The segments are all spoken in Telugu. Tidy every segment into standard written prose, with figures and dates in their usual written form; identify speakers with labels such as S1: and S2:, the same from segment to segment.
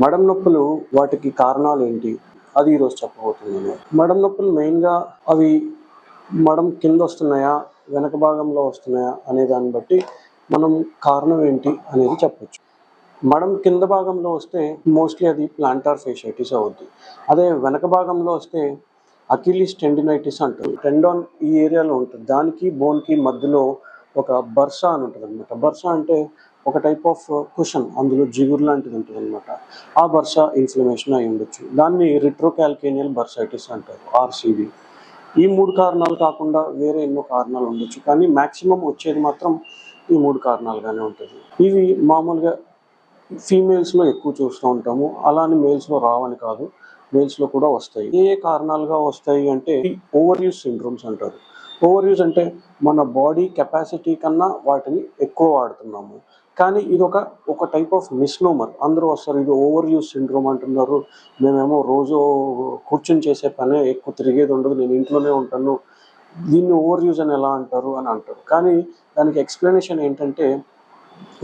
S1: మడం నొప్పులు వాటికి కారణాలు ఏంటి అది ఈరోజు చెప్పబోతున్నాను. మడం నొప్పులు మెయిన్గా అవి మడం కింద వస్తున్నాయా వెనక భాగంలో వస్తున్నాయా అనే దాన్ని బట్టి మనం కారణం ఏంటి అనేది చెప్పొచ్చు. మడం కింద భాగంలో వస్తే మోస్ట్లీ అది ప్లాంటార్ ఫేషియైటిస్ అవుద్ది. అదే వెనక భాగంలో వస్తే అకిలిస్ టెండినైటిస్ అంటారు. టెండాన్ ఈ ఏరియాలో ఉంటుంది. దానికి బోన్కి మధ్యలో ఒక బర్సా అని ఉంటుంది అనమాట. బర్సా అంటే ఒక టైప్ ఆఫ్ కుషన్, అందులో జిగురు లాంటిది ఉంటుంది అనమాట. ఆ బర్సా ఇన్ఫ్లమేషన్ అయి ఉండొచ్చు. దాన్ని రిట్రోకాల్కేనియల్ బర్సైటిస్ అంటారు, ఆర్సీబీ. ఈ 3 కారణాలు కాకుండా వేరే ఎన్నో కారణాలు ఉండొచ్చు, కానీ మ్యాక్సిమం వచ్చేది మాత్రం ఈ 3 కారణాలుగానే ఉంటుంది. ఇవి మామూలుగా ఫీమేల్స్లో ఎక్కువ చూస్తూ ఉంటాము. అలా అని మేల్స్లో రావని కాదు, మేల్స్లో కూడా వస్తాయి. ఏ కారణాలుగా వస్తాయి అంటే ఓవర్ యూజ్ సిండ్రోమ్స్ అంటారు. ఓవర్ యూజ్ అంటే మన బాడీ కెపాసిటీ కన్నా వాటిని ఎక్కువ వాడుతున్నాము. కానీ ఇది ఒక టైప్ ఆఫ్ మిస్నోమర్. అందరూ వస్తారు, ఇది ఓవర్ యూజ్ సిండ్రోమ్ అంటున్నారు, మేమేమో రోజు కూర్చొని చేసే పనే, ఎక్కువ తిరిగేది ఉండదు, నేను ఇంట్లోనే ఉంటాను, దీన్ని ఓవర్ యూజ్ అని ఎలా అంటారు అని అంటారు. కానీ దానికి ఎక్స్ప్లెనేషన్ ఏంటంటే,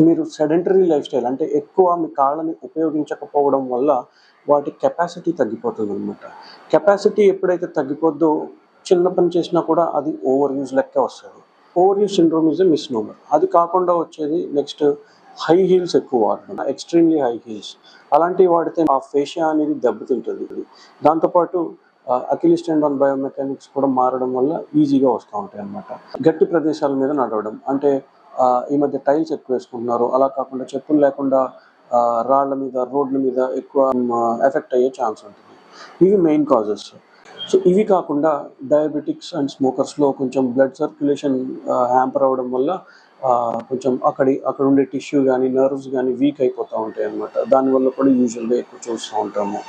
S1: మీరు సెడెంటరీ లైఫ్ స్టైల్ అంటే ఎక్కువ మీ కాళ్ళని ఉపయోగించకపోవడం వల్ల వాటి కెపాసిటీ తగ్గిపోతుంది అనమాట. కెపాసిటీ ఎప్పుడైతే తగ్గిపోద్దో చిన్న పని చేసినా కూడా అది ఓవర్ యూజ్ లెక్క వస్తుంది. Over use syndrome is a misnomer. అది కాకుండా వచ్చేది నెక్స్ట్ హై హీల్స్ ఎక్కువ వాడడం, ఎక్స్ట్రీమ్లీ హై హీల్స్. అలాంటివి వాడితే ఆ ఫేషియా అనేది దెబ్బతింటుంది. దాంతోపాటు అకిలిస్ టెండాన్ బయోమెకానిక్స్ కూడా మారడం వల్ల ఈజీగా వస్తూ ఉంటాయి అన్నమాట. గట్టి ప్రదేశాల మీద నడవడం అంటే ఈ మధ్య టైల్స్ ఎక్కువ వేసుకుంటున్నారు, అలా కాకుండా చెప్పులు లేకుండా రాళ్ల మీద, రోడ్ల మీద ఎక్కువ ఎఫెక్ట్ అయ్యే ఛాన్స్ ఉంటుంది. ఇవి మెయిన్ కాజెస్. సో ఇవి కాకుండా డయాబెటిక్స్ అండ్ స్మోకర్స్లో కొంచెం బ్లడ్ సర్క్యులేషన్ హ్యాంపర్ అవ్వడం వల్ల కొంచెం అక్కడ ఉండే టిష్యూ కానీ నర్వ్స్ కానీ వీక్ అయిపోతూ ఉంటాయి అన్నమాట. దానివల్ల కూడా యూజువల్గా ఎక్కువ చూస్తూ ఉంటాము.